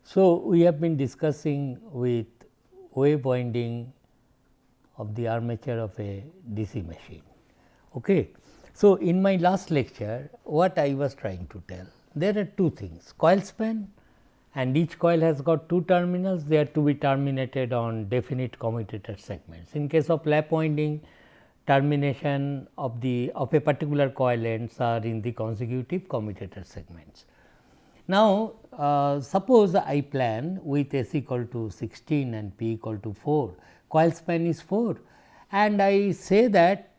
So, we have been discussing with wave winding of the armature of a DC machine. Okay. So, in my last lecture what I was trying to tell, there are two things, coil span, and each coil has got two terminals, they are to be terminated on definite commutator segments. In case of lap winding, termination of a particular coil ends are in the consecutive commutator segments. Now, suppose I plan with S equal to 16 and P equal to 4, coil span is 4, and I say that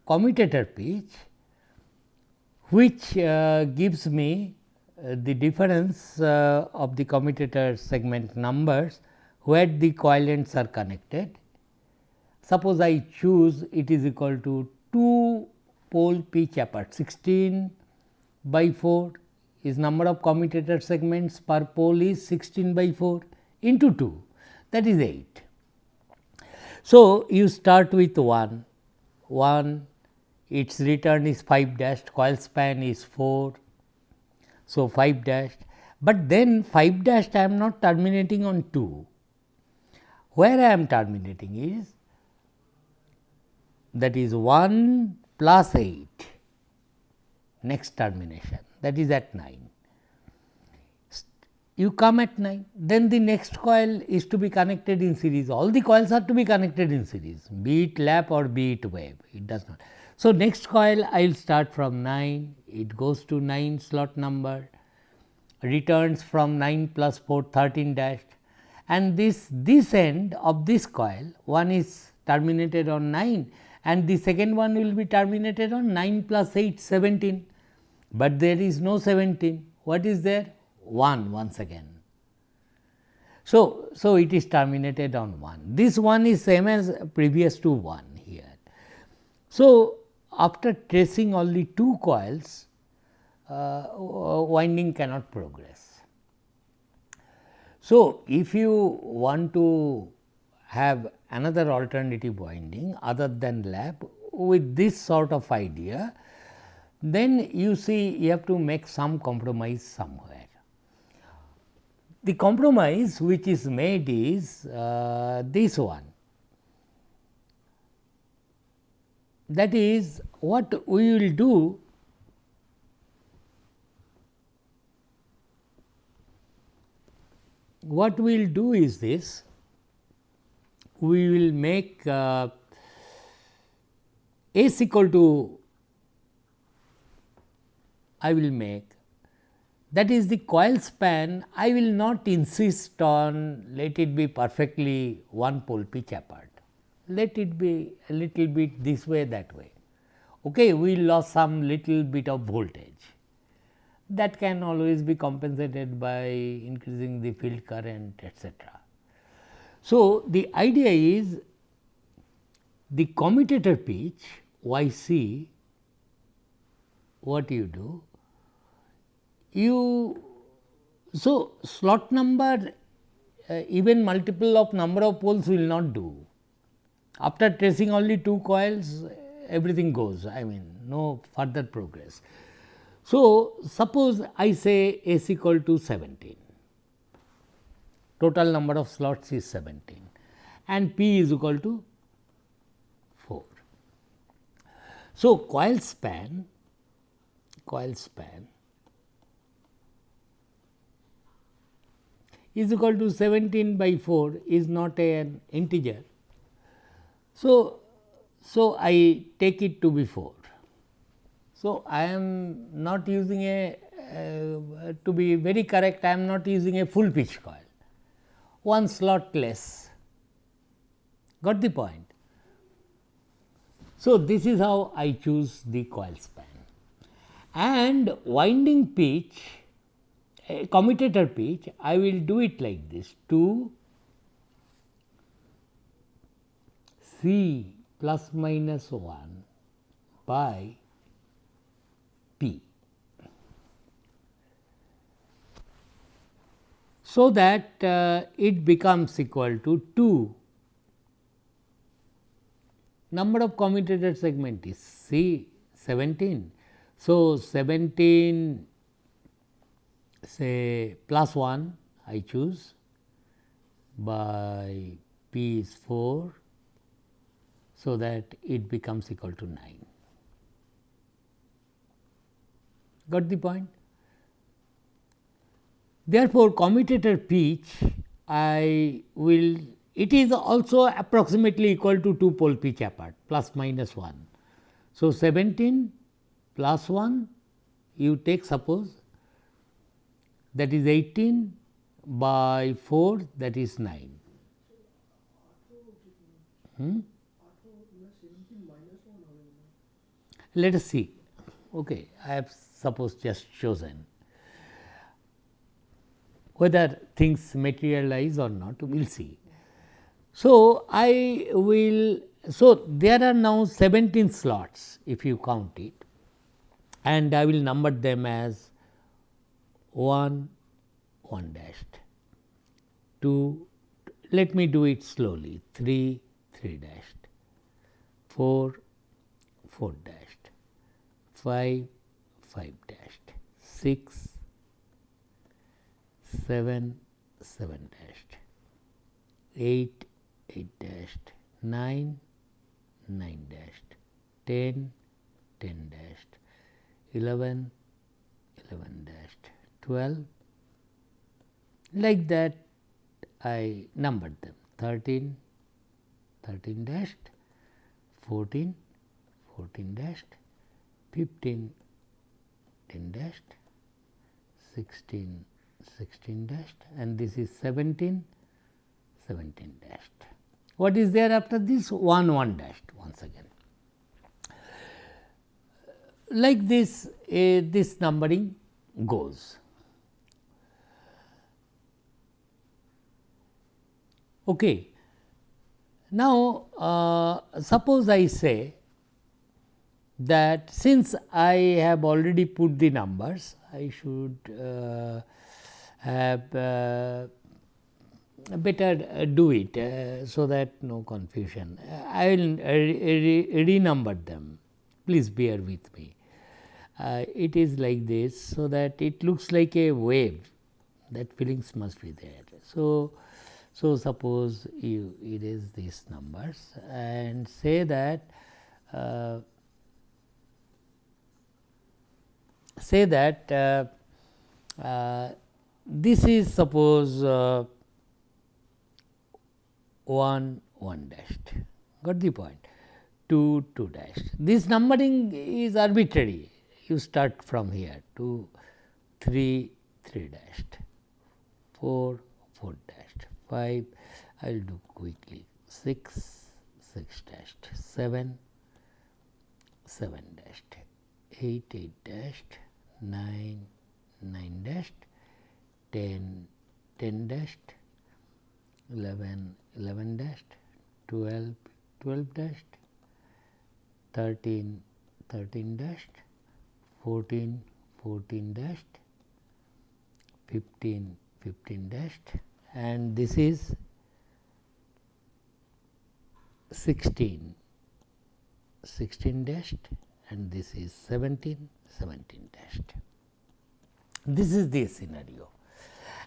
commutator pitch which gives me the difference of the commutator segment numbers where the coil ends are connected. Suppose I choose it is equal to 2 pole pitch apart, 16 by 4 is number of commutator segments per pole is 16 by 4 into 2, that is 8. So, you start with 1, its return is 5 dashed, coil span is 4. So, 5 dashed, but then 5 dashed I am not terminating on 2, where I am terminating is that is 1 plus 8 next termination, that is at 9. You come at 9, then the next coil is to be connected in series, all the coils are to be connected in series, be it lap or be it wave, it does not. So, next coil I will start from 9, it goes to 9 slot number, returns from 9 plus 4 13 dashed, and this end of this coil, one is terminated on 9 and the second one will be terminated on 9 plus 8 17, but there is no 17, what is there? 1 once again. So, it is terminated on 1, this one is same as previous to 1 here. So, after tracing only 2 coils, winding cannot progress. So, if you want to have another alternative winding other than lap with this sort of idea, then you see you have to make some compromise somewhere. The compromise which is made is this one, that is what we will do. What we will do is this, we will make S equal to, I will make, that is the coil span, I will not insist on let it be perfectly one pole pitch apart, let it be a little bit this way that way. Okay, we lost some little bit of voltage, that can always be compensated by increasing the field current, etc. So, the idea is the commutator pitch Y c, what you do? So, slot number even multiple of number of poles will not do. After tracing only 2 coils, everything goes, I mean no further progress. So, suppose I say S equal to 17, total number of slots is 17 and P is equal to 4. So, coil span is equal to 17 by 4 is not an integer. So, I take it to be 4. So, I am not using a to be very correct, I am not using a full pitch coil, one slot less, got the point. So, this is how I choose the coil span, and winding pitch, commutator pitch, I will do it like this, 2 C plus minus 1 by P, so that it becomes equal to 2, number of commutator segment is C 17. So, 17 say plus 1 I choose by p is 4, so that it becomes equal to 9. Got the point? Therefore, commutator pitch I will, it is also approximately equal to 2 pole pitch apart plus minus 1. So, 17 plus 1 you take, suppose that is 18 by 4, that is 9. Let us see. Okay, I have suppose just chosen. Whether things materialize or not, we will see. So, I will, so there are now 17 slots if you count it, and I will number them as 1, 1 dashed, 2, let me do it slowly, 3, 3 dashed, 4, 4 dashed, 5, 5 dashed, 6, 7, 7 dashed, 8, 8 dashed, 9, 9 dashed, 10, 10 dashed, 11, 11 dashed, 12, like that I numbered them, 13, 13 dashed, 14, 14 dashed, 15, 10 dashed, 16, 16 dashed, and this is 17, 17 dashed. What is there after this? 1, 1 dashed once again. Like this, this numbering goes. Okay. Now, suppose I say that since I have already put the numbers, I should have better do it so that no confusion. I will renumber them, please bear with me. It is like this, so that it looks like a wave, that feelings must be there. So, suppose you erase these numbers and say that this is suppose 1, 1 dashed, got the point, 2, 2 dashed. This numbering is arbitrary, you start from here, 2, 3, 3 dashed, 4, 4 dashed, 5, I will do quickly, 6, 6 dashed, 7, 7 dashed, 8, 8 dashed, 9, 9 dashed, 10, 10 dashed, 11, 11 dashed, 12, 12 dashed, 13, 13 dashed, 14, 14 dashed, 15, 15 dashed, and this is 16, 16 dashed, and this is 17, 17 dashed. This is the scenario,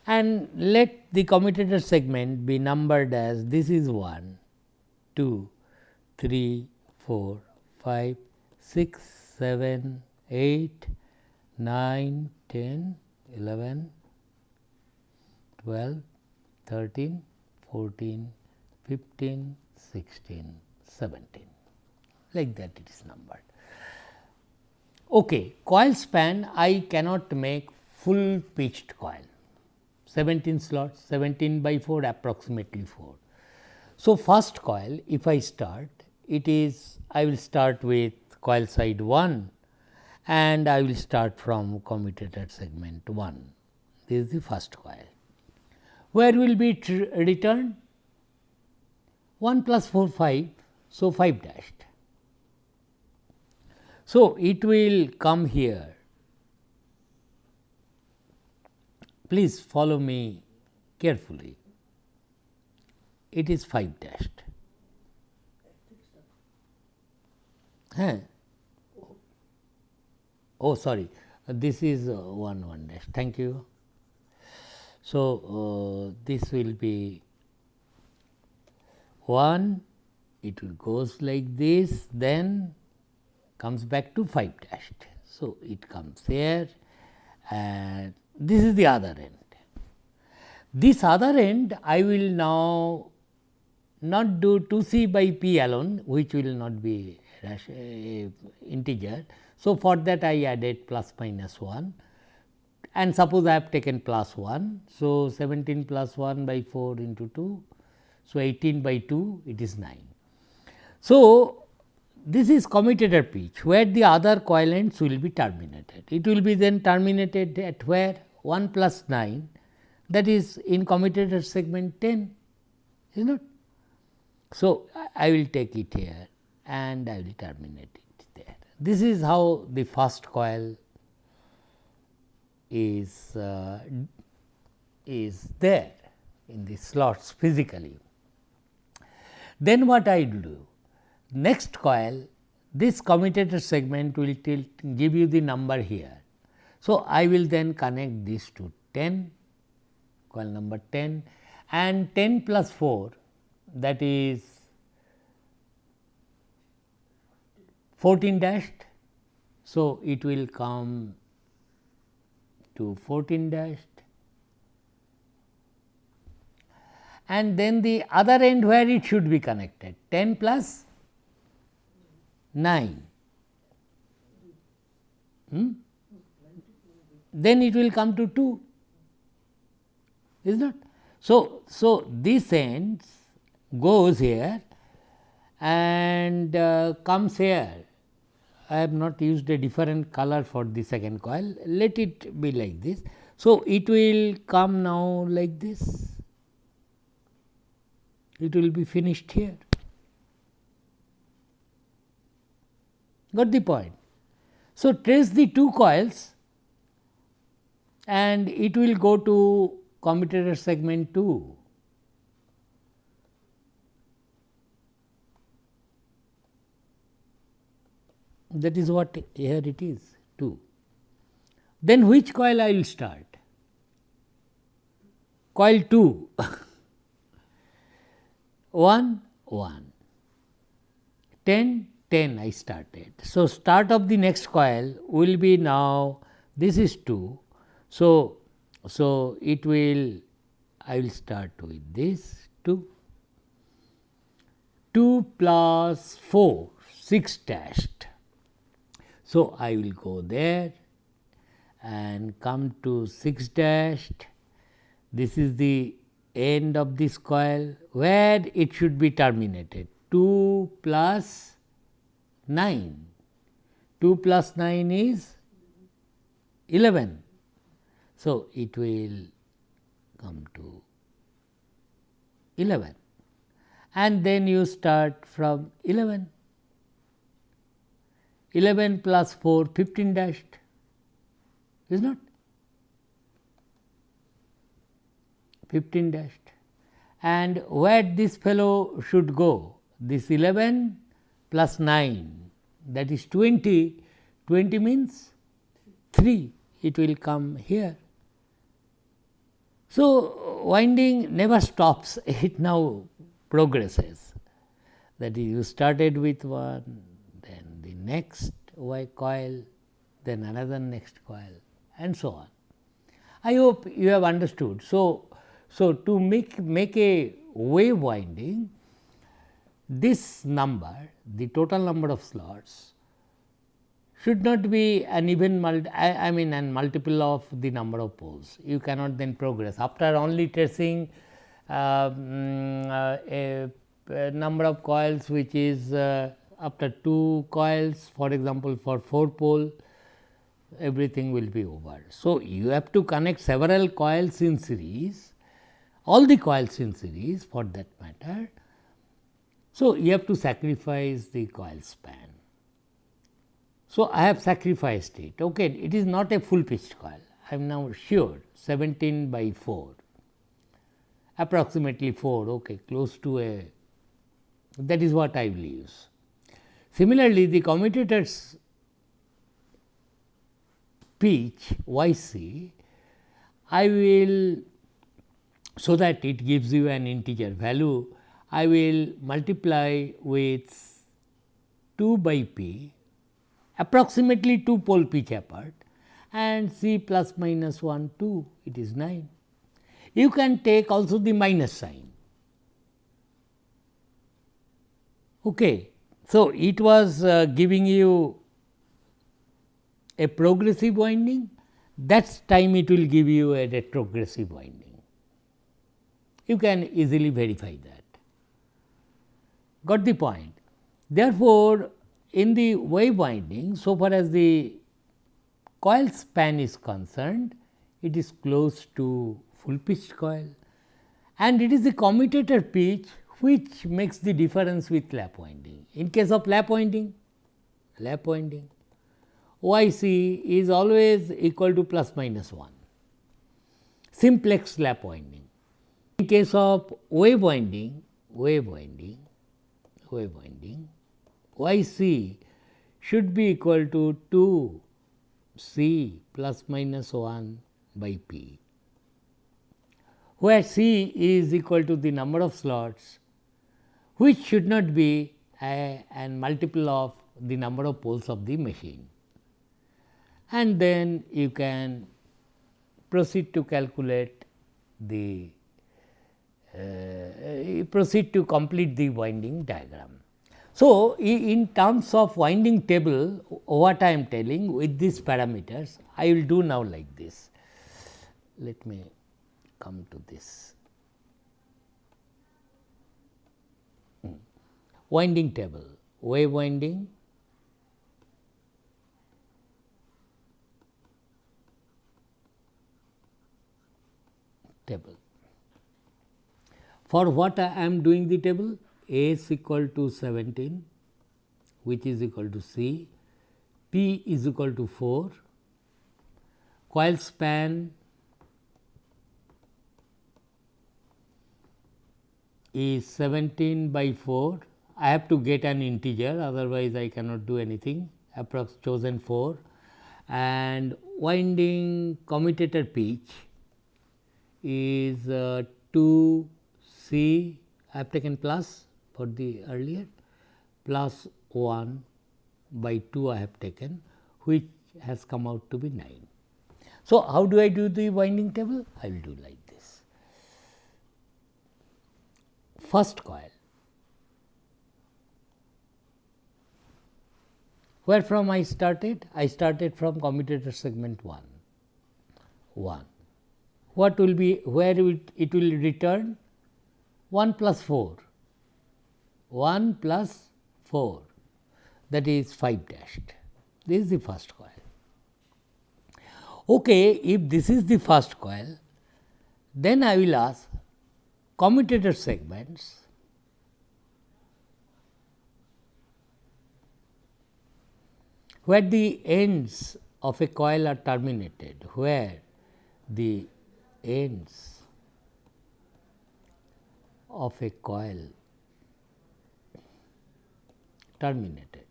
and let the commutator segment be numbered as this is 1, 2, 3, 4, 5, 6, 7, 8, 9, 10, 11, 12, 13, 14, 15, 16, 17, like that it is numbered. Okay, coil span I cannot make full pitched coil, 17 slots, 17 by 4 approximately 4. So, first coil if I start, it is I will start with coil side 1 and I will start from commutator segment 1, this is the first coil. Where will be returned? 1 plus 4, 5, so 5 dashed. So, it will come here, please follow me carefully, it is 5 dashed. Oh sorry, this is 1, 1 dash, thank you. So, this will be 1, it will goes like this, then comes back to 5 dashed. So, it comes here and this is the other end. This other end I will now not do 2c by p alone, which will not be integer. So, for that I added plus minus 1 and suppose I have taken plus 1. So, 17 plus 1 by 4 into 2. So, 18 by 2 it is 9. So, this is commutator pitch where the other coil ends will be terminated. It will be then terminated at where 1 plus 9, that is in commutator segment 10, is not. So, I will take it here and I will terminate it there. This is how the first coil is there in the slots physically. Then what I do? Next coil, this commutator segment will give you the number here. So, I will then connect this to 10, coil number 10 and 10 plus 4, that is 14 dashed. So, it will come to 14 dashed and then the other end where it should be connected 10 plus 9, then it will come to 2, is not. So, this end goes here and comes here. I have not used a different color for the second coil, let it be like this. So, it will come now like this, it will be finished here. Got the point? So, trace the 2 coils and it will go to commutator segment 2. That is what here it is 2. Then which coil I will start? Coil 2 1 1 10 10 I started. So, start of the next coil will be now this is 2. So, it will I will start with this 2 plus 4 6 dashed. So, I will go there and come to 6 dashed. This is the end of this coil where it should be terminated 2 plus 9, 2 plus 9 is 11. So, it will come to 11 and then you start from 11. 11 plus 4 15 dashed, is not 15 dashed, and where this fellow should go, this 11 plus 9, that is 20, 20 means 3, it will come here. So, winding never stops, it now progresses, that is you started with one, then the next coil, then another next coil and so on. I hope you have understood. So, to make a wave winding, this number, the total number of slots should not be an even I mean an multiple of the number of poles. You cannot then progress after only tracing a number of coils which is after 2 coils, for example, for 4 pole, everything will be over. So, you have to connect several coils in series, all the coils in series for that matter. So, you have to sacrifice the coil span. So, I have sacrificed it. Okay, it is not a full pitched coil. I am now sure 17 by 4, approximately 4, okay, close to a, that is what I will use. Similarly, the commutator's pitch Y c, I will so that it gives you an integer value, I will multiply with 2 by p, approximately 2 pole pitch apart, and c plus minus 1 2, it is 9. You can take also the minus sign. Okay. So, it was giving you a progressive winding, that time it will give you a retrogressive winding. You can easily verify that. Got the point? Therefore, in the wave winding, so far as the coil span is concerned, it is close to full pitched coil, and it is the commutator pitch which makes the difference with lap winding. In case of lap winding, YC is always equal to plus minus 1, simplex lap winding. In case of wave winding, YC should be equal to 2 C plus minus 1 by P, where C is equal to the number of slots, which should not be an multiple of the number of poles of the machine. And then you can proceed to calculate the proceed to complete the winding diagram. So, in terms of winding table, what I am telling with these parameters, I will do now like this. Let me come to this. Winding table, wave winding, table. For what I am doing the table? A is equal to 17, which is equal to C, P is equal to 4, coil span is 17 by 4. I have to get an integer, otherwise I cannot do anything, approx chosen 4, and winding commutator pitch is 2 C, I have taken plus for the earlier, plus 1 by 2 I have taken, which has come out to be 9. So, how do I do the winding table? I will do like this. First coil, where from I started? I started from commutator segment 1. What will be, where it will return? 1 plus 4, 1 plus 4, that is 5 dashed. This is the first coil. Okay, if this is the first coil, then I will ask commutator segments where the ends of a coil are terminated, where the ends of a coil terminated.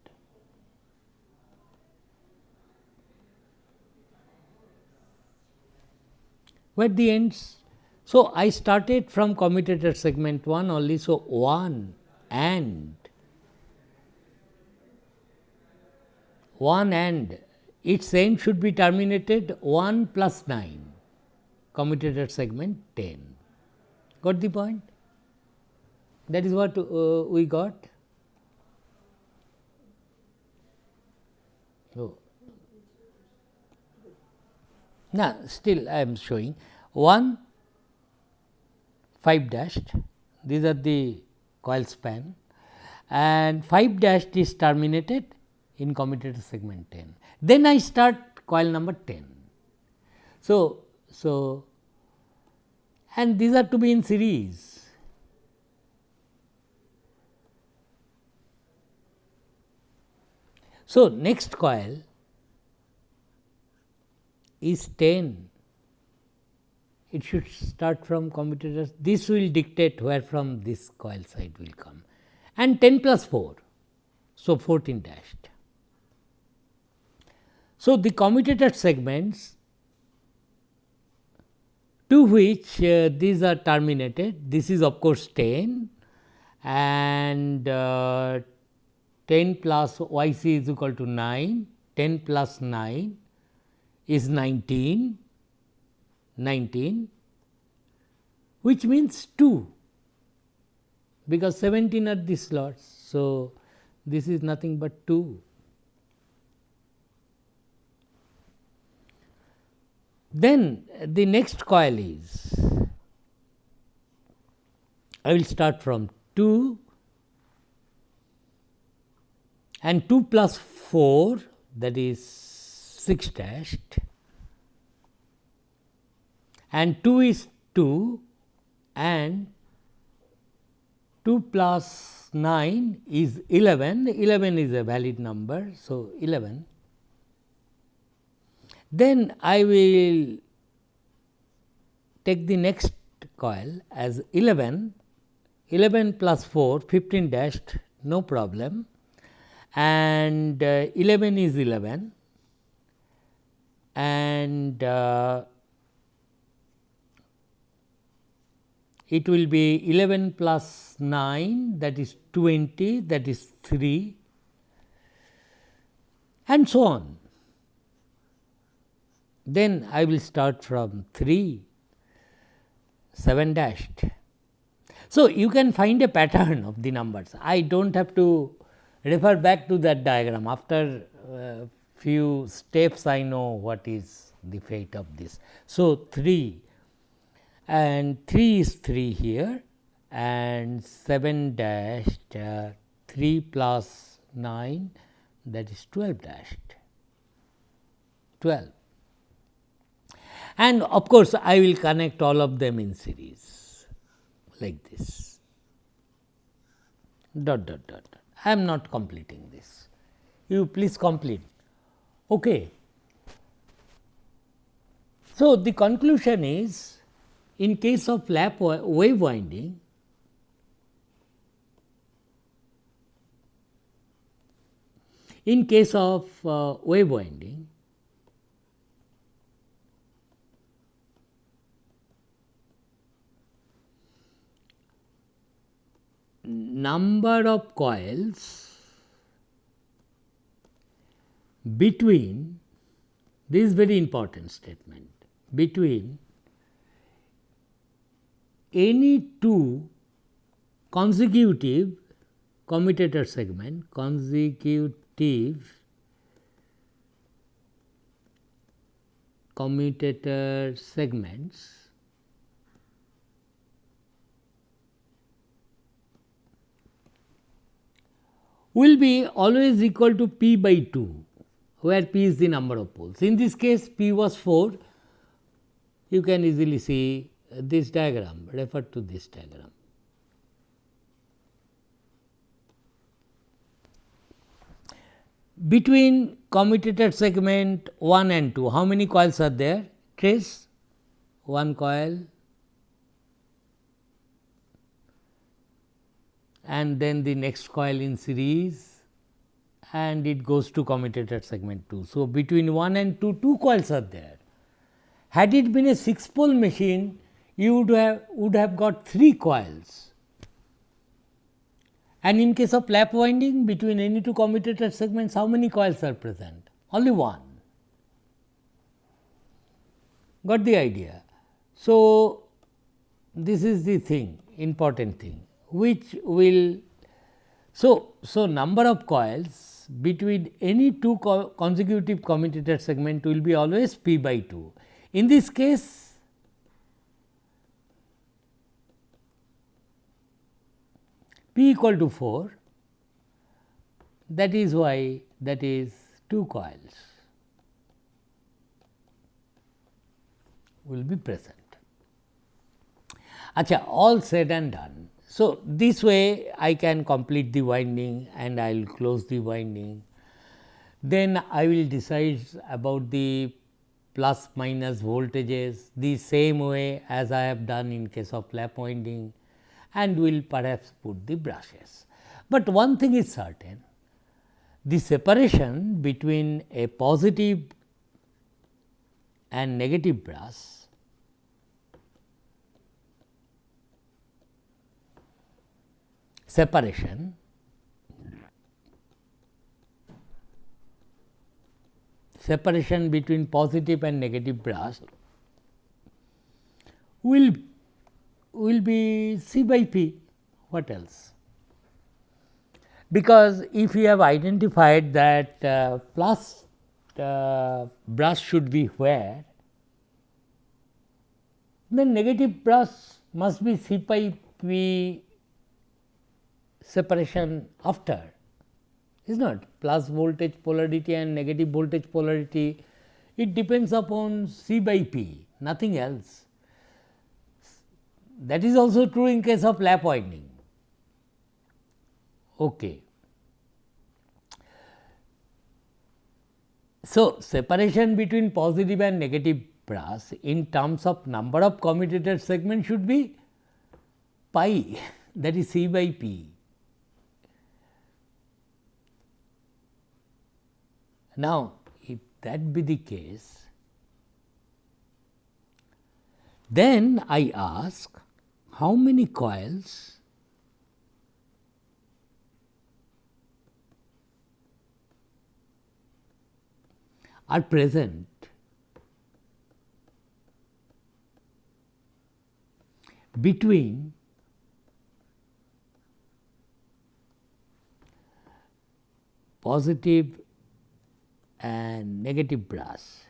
Where the ends? So, I started from commutator segment 1 only. So, 1 and its end should be terminated 1 plus 9, commutator segment 10. Got the point? That is what we got. So, now, still I am showing 1 5 dashed, these are the coil span, and 5 dashed is terminated in commutator segment 10. Then I start coil number 10. So, and these are to be in series. So, next coil is 10, it should start from commutators, this will dictate where from this coil side will come, and 10 plus 4, so 14 dashed. So, the commutator segments to which these are terminated. This is of course 10 and 10 plus y c is equal to 9, 10 plus 9 is 19, which means 2, because 17 are the slots. So, this is nothing but 2. Then the next coil is, I will start from 2 and 2 plus 4, that is 6 dashed, and 2 is 2 and 2 plus 9 is 11, 11 is a valid number. So, 11. Then I will take the next coil as 11, 11 plus 4, 15 dashed, no problem, and 11 is 11 and it will be 11 plus 9, that is 20, that is 3, and so on. Then I will start from 3, 7 dashed. So, you can find a pattern of the numbers. I do not have to refer back to that diagram. After few steps, I know what is the fate of this. So, 3 and 3 is 3 here and 7 dashed 3 plus 9, that is 12 dashed, 12. And of course, I will connect all of them in series like this, dot dot dot. I am not completing this, you please complete. Okay. So, the conclusion is, in case of lap wave winding, number of coils between, this is very important statement, between any two consecutive commutator segment, commutator segments will be always equal to p by 2, where p is the number of poles. In this case, p was 4, you can easily see this diagram, refer to this diagram. Between commutator segment 1 and 2, how many coils are there? Trace 1 coil and then the next coil in series and it goes to commutator segment 2. So, between 1 and 2, 2 coils are there. Had it been a 6 pole machine, you would have got 3 coils, and in case of lap winding, between any two commutator segments, how many coils are present? Only 1. Got the idea? So, this is the thing, important thing, which will, so number of coils between any two consecutive commutator segment will be always p by 2. In this case, p equal to 4, that is why that is 2 coils will be present. Acha, all said and done. So, this way I can complete the winding and I will close the winding. Then I will decide about the plus minus voltages the same way as I have done in case of lap winding, and will perhaps put the brushes. But one thing is certain, the separation between a positive and negative brush separation between positive and negative brass will be C by P. What else? Because if you have identified that plus brass should be where, then negative brass must be C by P separation after, is not? Plus voltage polarity and negative voltage polarity, it depends upon C by P, nothing else. That is also true in case of lap winding. Okay. So, separation between positive and negative brass in terms of number of commutator segments should be pi, that is C by P. Now, if that be the case, then I ask how many coils are present between positive and negative brass.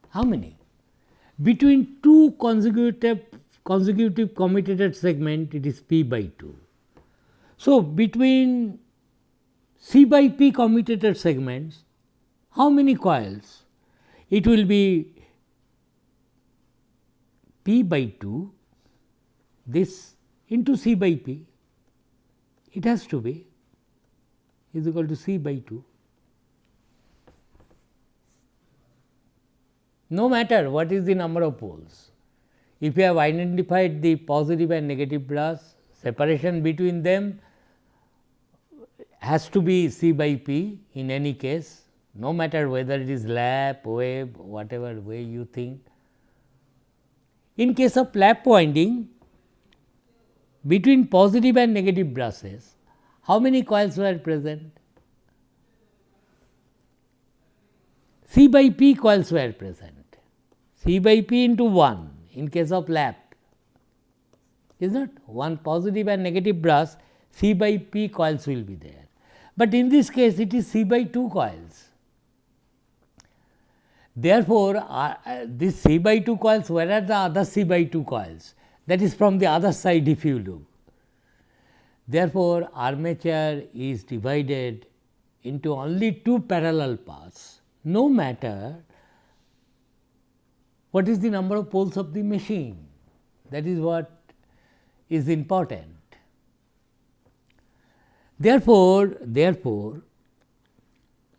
How many? Between two consecutive commutator segment, it is P by 2. So, between C by P commutator segments, how many coils? It will be P by 2, this into C by P, it has to be is equal to C by 2. No matter what is the number of poles, if you have identified the positive and negative brass, separation between them has to be C by P in any case, no matter whether it is lap, wave, whatever way you think. In case of lap winding, between positive and negative brasses, how many coils were present? C by P coils were present, C by P into 1 in case of lap, is not? One positive and negative brass, C by P coils will be there, but in this case it is C by 2 coils. Therefore, this C by 2 coils, where are the other C by 2 coils? That is from the other side if you look. Therefore, armature is divided into only 2 parallel paths, no matter what is the number of poles of the machine. That is what is important. Therefore,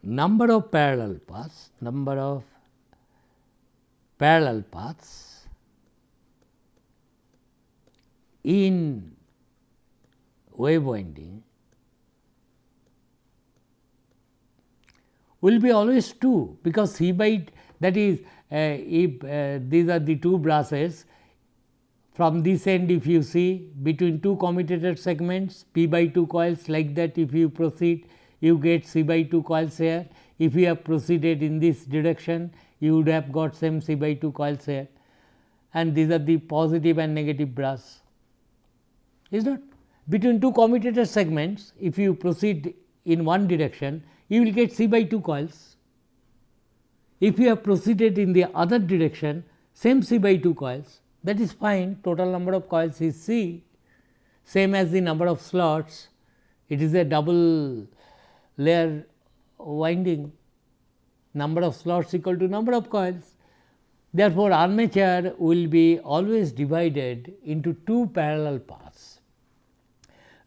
number of parallel paths in wave winding will be always 2, because C by, that is if these are the 2 brasses, from this end if you see between 2 commutator segments, P by 2 coils, like that if you proceed you get C by 2 coils here. If you have proceeded in this direction, you would have got same C by 2 coils here, and these are the positive and negative brass, is not? Between 2 commutator segments, if you proceed in one direction, you will get C by 2 coils. If you have proceeded in the other direction, same C by 2 coils, that is fine. Total number of coils is C, same as the number of slots. It is a double layer winding, number of slots equal to number of coils. Therefore, armature will be always divided into 2 parallel paths,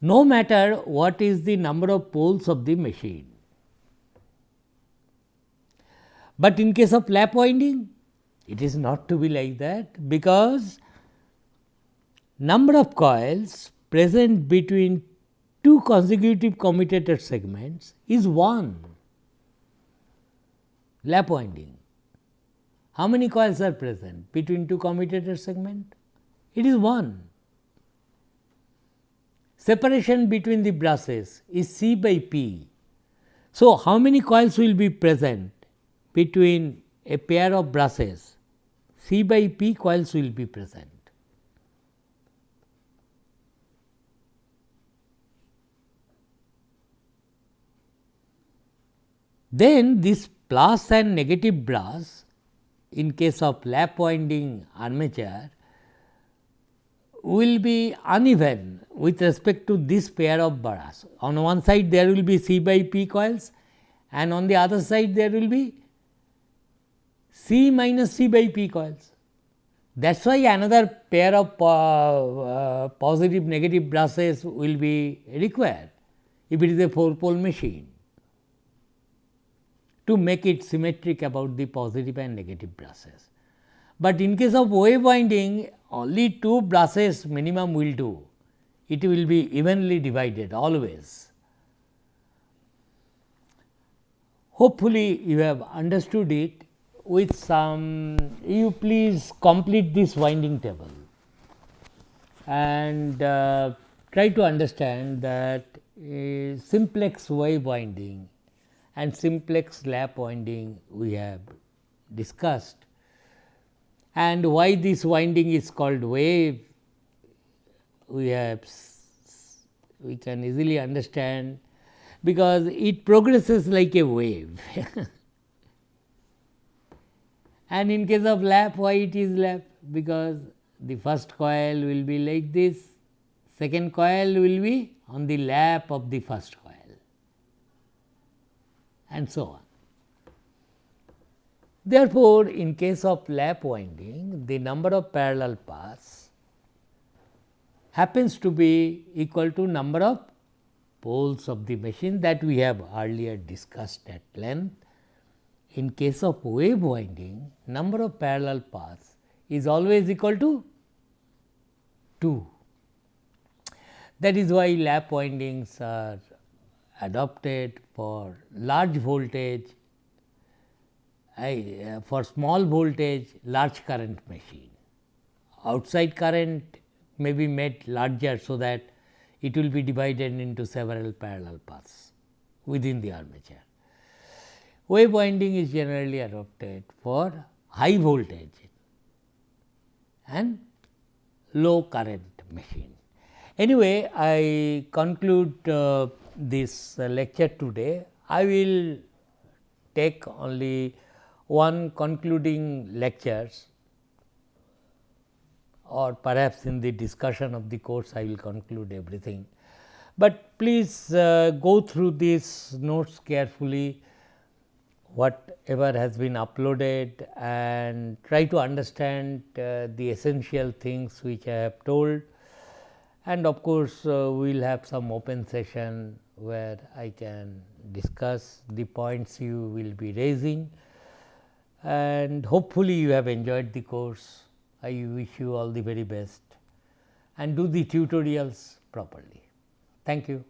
no matter what is the number of poles of the machine. But in case of lap winding, it is not to be like that, because number of coils present between 2 consecutive commutator segments is 1. Lap winding, how many coils are present between 2 commutator segments? It is 1. Separation between the brushes is C by P. So, how many coils will be present between a pair of brushes? C by P coils will be present. Then this plus and negative brush in case of lap winding armature will be uneven with respect to this pair of brushes. On one side there will be C by P coils and on the other side there will be C minus C by P coils. That is why another pair of positive negative brushes will be required if it is a 4-pole machine, to make it symmetric about the positive and negative brushes. But in case of wave winding, only 2 brushes minimum will do, it will be evenly divided always. Hopefully, you have understood it. With some, you please complete this winding table and try to understand that simplex wave winding and simplex lap winding we have discussed, and why this winding is called wave we can easily understand, because it progresses like a wave. And in case of lap, why it is lap? Because the first coil will be like this, second coil will be on the lap of the first coil, and so on. Therefore, in case of lap winding, the number of parallel paths happens to be equal to number of poles of the machine that we have earlier discussed at length. In case of wave winding, number of parallel paths is always equal to 2. That is why lap windings are adopted for large voltage, for small voltage large current machine. Outside current may be made larger, so that it will be divided into several parallel paths within the armature. Wave winding is generally adopted for high voltage and low current machine. Anyway, I conclude this lecture today. I will take only one concluding lectures, or perhaps in the discussion of the course I will conclude everything. But please go through these notes carefully, whatever has been uploaded, and try to understand the essential things which I have told. And of course, we will have some open session where I can discuss the points you will be raising, and hopefully you have enjoyed the course. I wish you all the very best and do the tutorials properly. Thank you.